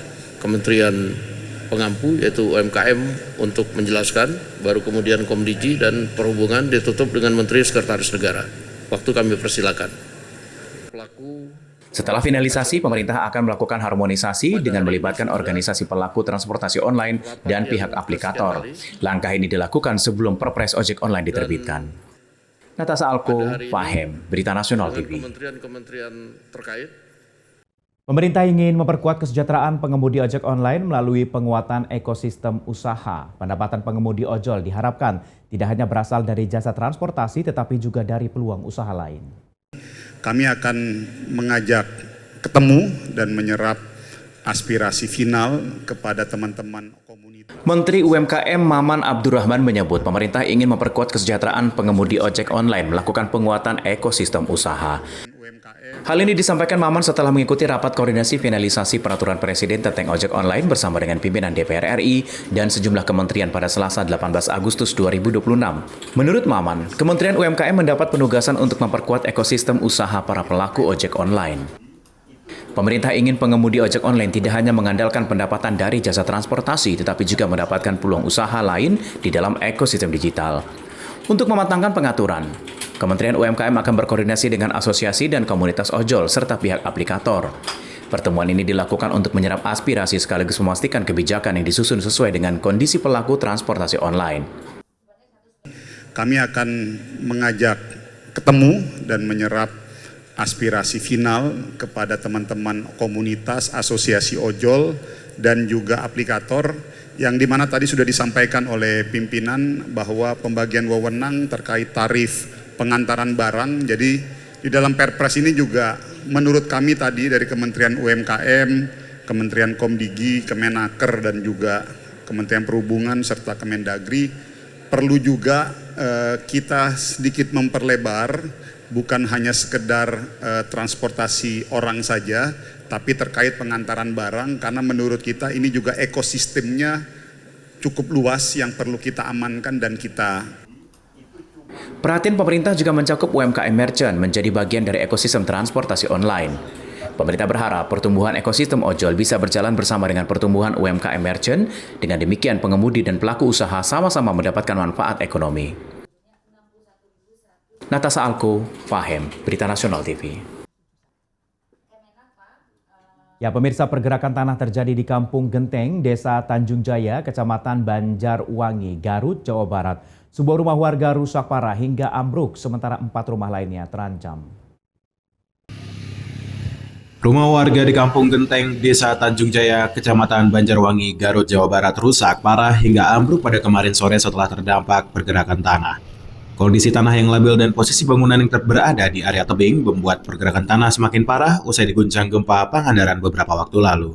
Kementerian Pengampu yaitu UMKM untuk menjelaskan, baru kemudian Komdigi dan Perhubungan ditutup dengan Menteri Sekretaris Negara. Waktu kami persilakan. Setelah finalisasi, pemerintah akan melakukan harmonisasi dengan melibatkan organisasi pelaku transportasi online dan pihak aplikator. Langkah ini dilakukan sebelum Perpres ojek online diterbitkan. Natasha Alko, Fahem, Berita Nasional TV. Kementerian terkait. Pemerintah ingin memperkuat kesejahteraan pengemudi ojek online melalui penguatan ekosistem usaha. Pendapatan pengemudi ojol diharapkan tidak hanya berasal dari jasa transportasi tetapi juga dari peluang usaha lain. Kami akan mengajak ketemu dan menyerap aspirasi final kepada teman-teman komunitas. Menteri UMKM Maman Abdurrahman menyebut pemerintah ingin memperkuat kesejahteraan pengemudi ojek online melakukan penguatan ekosistem usaha. Hal ini disampaikan Maman setelah mengikuti rapat koordinasi finalisasi peraturan presiden tentang ojek online bersama dengan pimpinan DPR RI dan sejumlah kementerian pada Selasa 18 Agustus 2026. Menurut Maman, Kementerian UMKM mendapat penugasan untuk memperkuat ekosistem usaha para pelaku ojek online. Pemerintah ingin pengemudi ojek online tidak hanya mengandalkan pendapatan dari jasa transportasi, tetapi juga mendapatkan peluang usaha lain di dalam ekosistem digital. Untuk mematangkan pengaturan, Kementerian UMKM akan berkoordinasi dengan asosiasi dan komunitas ojol serta pihak aplikator. Pertemuan ini dilakukan untuk menyerap aspirasi sekaligus memastikan kebijakan yang disusun sesuai dengan kondisi pelaku transportasi online. Kami akan mengajak ketemu dan menyerap aspirasi final kepada teman-teman komunitas, asosiasi ojol, dan juga aplikator, yang dimana tadi sudah disampaikan oleh pimpinan bahwa pembagian wewenang terkait tarif pengantaran barang. Jadi di dalam Perpres ini juga menurut kami tadi dari Kementerian UMKM, Kementerian Komdigi, Kemenaker, dan juga Kementerian Perhubungan serta Kemendagri perlu juga kita sedikit memperlebar, bukan hanya sekedar transportasi orang saja, tapi terkait pengantaran barang, karena menurut kita ini juga ekosistemnya cukup luas yang perlu kita amankan dan kita. Perhatian pemerintah juga mencakup UMKM merchant menjadi bagian dari ekosistem transportasi online. Pemerintah berharap pertumbuhan ekosistem ojol bisa berjalan bersama dengan pertumbuhan UMKM merchant. Dengan demikian pengemudi dan pelaku usaha sama-sama mendapatkan manfaat ekonomi. Natasha Alko, Fahem, Berita Nasional TV. Ya, pemirsa, pergerakan tanah terjadi di Kampung Genteng, Desa Tanjung Jaya, Kecamatan Banjarwangi, Garut, Jawa Barat. Sebuah rumah warga rusak parah hingga ambruk, sementara 4 rumah lainnya terancam. Rumah warga di Kampung Genteng, Desa Tanjung Jaya, Kecamatan Banjarwangi, Garut, Jawa Barat rusak parah hingga ambruk pada kemarin sore setelah terdampak pergerakan tanah. Kondisi tanah yang labil dan posisi bangunan yang berada di area tebing membuat pergerakan tanah semakin parah usai diguncang gempa Pangandaran beberapa waktu lalu.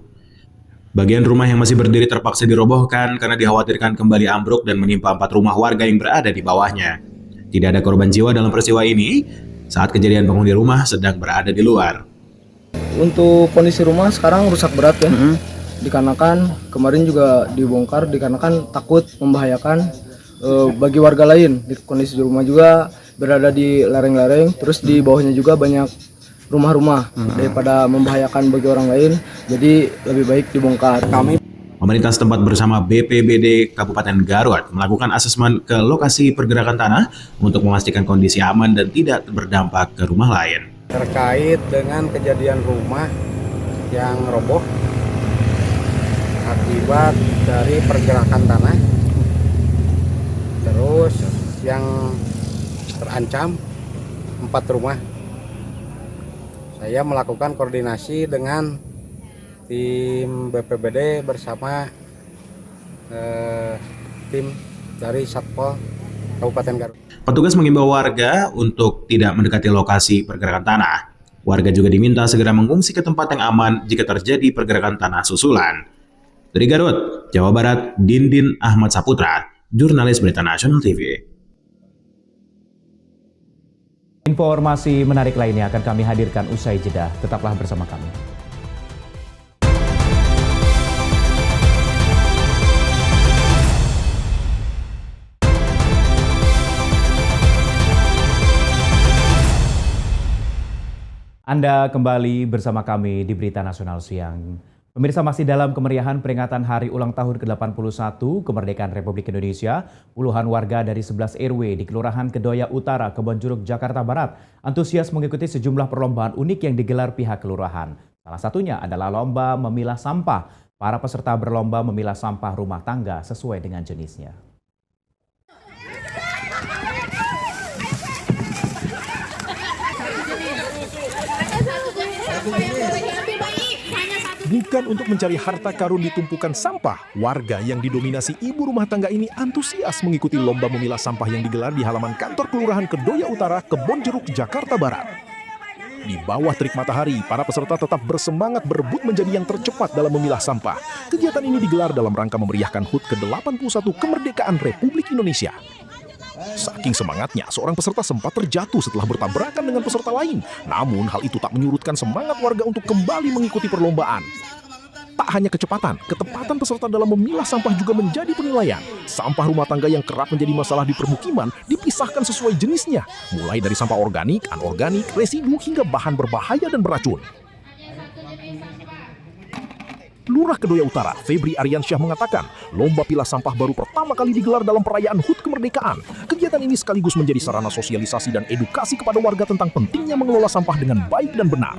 Bagian rumah yang masih berdiri terpaksa dirobohkan karena dikhawatirkan kembali ambruk dan menimpa 4 rumah warga yang berada di bawahnya. Tidak ada korban jiwa dalam peristiwa ini saat kejadian penghuni rumah sedang berada di luar. Untuk kondisi rumah sekarang rusak berat ya. dikarenakan kemarin juga dibongkar dikarenakan takut membahayakan bagi warga lain. Di kondisi di rumah juga berada di lereng-lereng, terus di bawahnya juga banyak rumah-rumah. Daripada membahayakan bagi orang lain, jadi lebih baik dibongkar. Pemerintah setempat bersama BPBD Kabupaten Garut melakukan asesmen ke lokasi pergerakan tanah untuk memastikan kondisi aman dan tidak berdampak ke rumah lain. Terkait dengan kejadian rumah yang roboh akibat dari pergerakan tanah, terus yang terancam 4 rumah, saya melakukan koordinasi dengan tim BPBD bersama tim dari Satpol Kabupaten Garut. Petugas mengimbau warga untuk tidak mendekati lokasi pergerakan tanah. Warga juga diminta segera mengungsi ke tempat yang aman jika terjadi pergerakan tanah susulan. Dari Garut, Jawa Barat, Dindin Ahmad Saputra, jurnalis Berita Nasional TV. Informasi menarik lainnya akan kami hadirkan usai jeda. Tetaplah bersama kami. Anda kembali bersama kami di Berita Nasional Siang. Pemirsa, masih dalam kemeriahan peringatan Hari Ulang Tahun ke-81 Kemerdekaan Republik Indonesia, puluhan warga dari 11 RW di Kelurahan Kedoya Utara, Kebonjeruk, Jakarta Barat antusias mengikuti sejumlah perlombaan unik yang digelar pihak kelurahan. Salah satunya adalah lomba memilah sampah. Para peserta berlomba memilah sampah rumah tangga sesuai dengan jenisnya. Bukan untuk mencari harta karun di tumpukan sampah, warga yang didominasi ibu rumah tangga ini antusias mengikuti lomba memilah sampah yang digelar di halaman kantor Kelurahan Kedoya Utara, Kebonjeruk, Jakarta Barat. Di bawah terik matahari, para peserta tetap bersemangat berebut menjadi yang tercepat dalam memilah sampah. Kegiatan ini digelar dalam rangka memeriahkan HUT ke-81 Kemerdekaan Republik Indonesia. Saking semangatnya, seorang peserta sempat terjatuh setelah bertabrakan dengan peserta lain. Namun, hal itu tak menyurutkan semangat warga untuk kembali mengikuti perlombaan. Tak hanya kecepatan, ketepatan peserta dalam memilah sampah juga menjadi penilaian. Sampah rumah tangga yang kerap menjadi masalah di permukiman dipisahkan sesuai jenisnya, mulai dari sampah organik, anorganik, residu, hingga bahan berbahaya dan beracun. Lurah Kedoya Utara, Febri Aryansyah mengatakan, lomba pilah sampah baru pertama kali digelar dalam perayaan HUT kemerdekaan. Kegiatan ini sekaligus menjadi sarana sosialisasi dan edukasi kepada warga tentang pentingnya mengelola sampah dengan baik dan benar.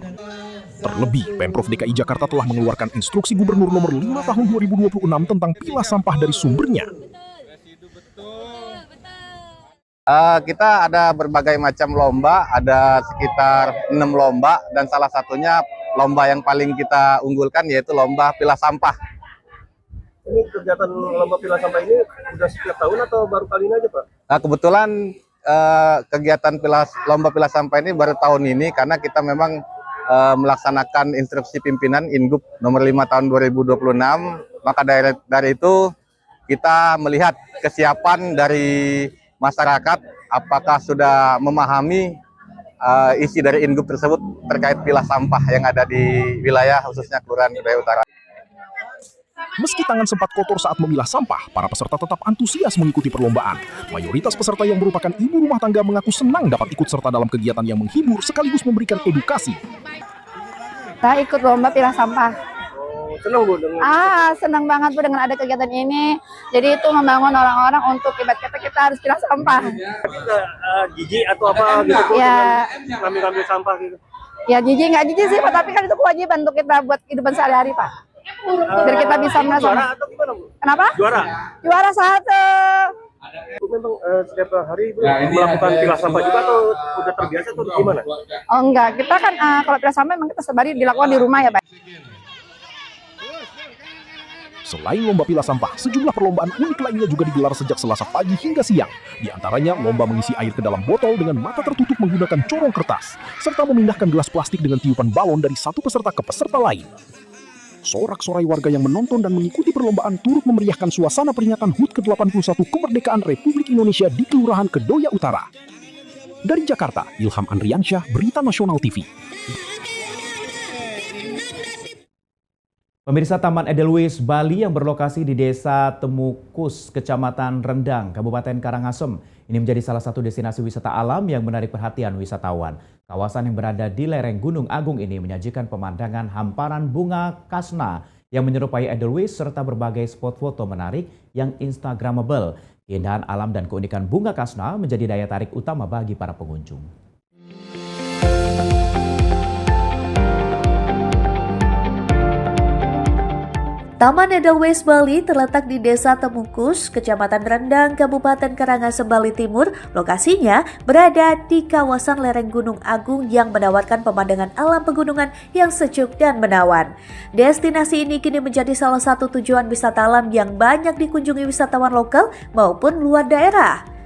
Terlebih, Pemprov DKI Jakarta telah mengeluarkan instruksi Gubernur nomor 5 tahun 2026 tentang pilah sampah dari sumbernya. Kita ada berbagai macam lomba, ada sekitar 6 lomba, dan salah satunya lomba yang paling kita unggulkan yaitu lomba pilah sampah. Ini kegiatan lomba pilah sampah ini sudah setiap tahun atau baru kali ini aja, Pak? Nah, kebetulan kegiatan lomba pilah sampah ini baru tahun ini karena kita memang melaksanakan instruksi pimpinan Ingub nomor 5 tahun 2026. Maka dari itu kita melihat kesiapan dari masyarakat apakah sudah memahami isi dari Ingub tersebut terkait pilah sampah yang ada di wilayah khususnya Kelurahan Kedoya Utara. Meski tangan sempat kotor saat memilah sampah, para peserta tetap antusias mengikuti perlombaan. Mayoritas peserta yang merupakan ibu rumah tangga mengaku senang dapat ikut serta dalam kegiatan yang menghibur sekaligus memberikan edukasi. Saya ikut lomba pilah sampah. Senang, Bu? Senang banget, Bu, dengan ada kegiatan ini. Jadi itu membangun orang-orang untuk kita harus pilah sampah. Jijik atau apa gitu, Bu? Ya. Ngambil sampah gitu. Ya jijik nggak jijik sih, Pak, tapi kan itu kewajiban untuk kita buat kehidupan sehari-hari, Pak. Biar kita bisa merasa. Juara atau gimana, Bu? Kenapa? Juara. Juara 1. Bu memang setiap hari Bu melakukan pilah sampah juga atau udah terbiasa atau gimana? Oh enggak, kita kan kalau pilah sampah memang kita sehari dilakukan di rumah ya, Pak. Selain lomba pilah sampah, sejumlah perlombaan unik lainnya juga digelar sejak Selasa pagi hingga siang. Di antaranya lomba mengisi air ke dalam botol dengan mata tertutup menggunakan corong kertas, serta memindahkan gelas plastik dengan tiupan balon dari satu peserta ke peserta lain. Sorak-sorai warga yang menonton dan mengikuti perlombaan turut memeriahkan suasana peringatan HUT ke-81 Kemerdekaan Republik Indonesia di Kelurahan Kedoya Utara. Dari Jakarta, Ilham Andriansyah, Berita Nasional TV. Pemirsa, Taman Edelweiss Bali yang berlokasi di Desa Temukus, Kecamatan Rendang, Kabupaten Karangasem, ini menjadi salah satu destinasi wisata alam yang menarik perhatian wisatawan. Kawasan yang berada di lereng Gunung Agung ini menyajikan pemandangan hamparan bunga kasna yang menyerupai Edelweiss serta berbagai spot foto menarik yang instagramable. Keindahan alam dan keunikan bunga kasna menjadi daya tarik utama bagi para pengunjung. Taman Edelweiss Bali terletak di Desa Temukus, Kecamatan Rendang, Kabupaten Karangasem, Bali Timur. Lokasinya berada di kawasan lereng Gunung Agung yang menawarkan pemandangan alam pegunungan yang sejuk dan menawan. Destinasi ini kini menjadi salah satu tujuan wisata alam yang banyak dikunjungi wisatawan lokal maupun luar daerah.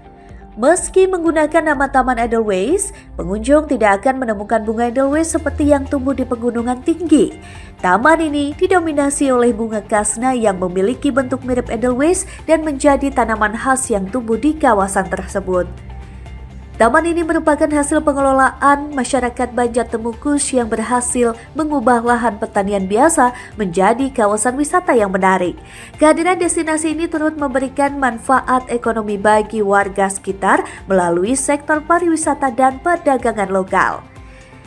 Meski menggunakan nama Taman Edelweiss, pengunjung tidak akan menemukan bunga Edelweiss seperti yang tumbuh di pegunungan tinggi. Taman ini didominasi oleh bunga kasna yang memiliki bentuk mirip Edelweiss dan menjadi tanaman khas yang tumbuh di kawasan tersebut. Taman ini merupakan hasil pengelolaan masyarakat Banjar Temukus yang berhasil mengubah lahan pertanian biasa menjadi kawasan wisata yang menarik. Kehadiran destinasi ini turut memberikan manfaat ekonomi bagi warga sekitar melalui sektor pariwisata dan perdagangan lokal.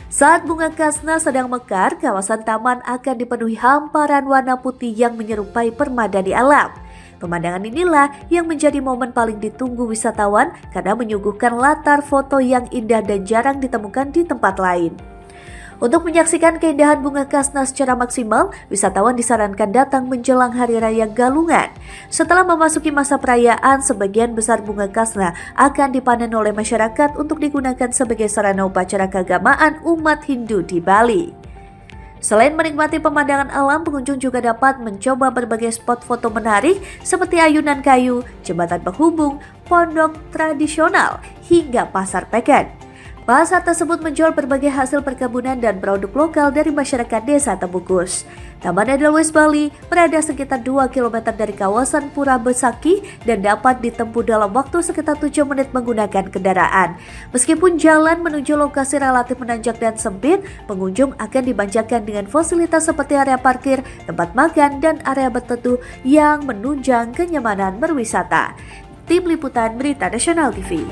Saat bunga kasna sedang mekar, kawasan taman akan dipenuhi hamparan warna putih yang menyerupai permada di alam. Pemandangan inilah yang menjadi momen paling ditunggu wisatawan karena menyuguhkan latar foto yang indah dan jarang ditemukan di tempat lain. Untuk menyaksikan keindahan bunga kasna secara maksimal, wisatawan disarankan datang menjelang Hari Raya Galungan. Setelah memasuki masa perayaan, sebagian besar bunga kasna akan dipanen oleh masyarakat untuk digunakan sebagai sarana upacara keagamaan umat Hindu di Bali. Selain menikmati pemandangan alam, pengunjung juga dapat mencoba berbagai spot foto menarik seperti ayunan kayu, jembatan penghubung, pondok tradisional, hingga pasar peken. Pasar tersebut menjual berbagai hasil perkebunan dan produk lokal dari masyarakat Desa Temukus. Taman Edelweiss Bali berada sekitar 2 km dari kawasan Pura Besaki dan dapat ditempuh dalam waktu sekitar 7 menit menggunakan kendaraan. Meskipun jalan menuju lokasi relatif menanjak dan sempit, pengunjung akan dimanjakan dengan fasilitas seperti area parkir, tempat makan, dan area berteduh yang menunjang kenyamanan berwisata. Tim Liputan Berita Nasional TV.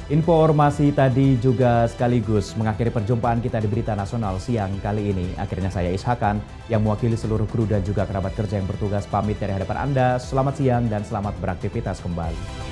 Informasi tadi juga sekaligus mengakhiri perjumpaan kita di Berita Nasional siang kali ini. Akhirnya saya Ishakan yang mewakili seluruh kru dan juga kerabat kerja yang bertugas pamit dari hadapan Anda. Selamat siang dan selamat beraktivitas kembali.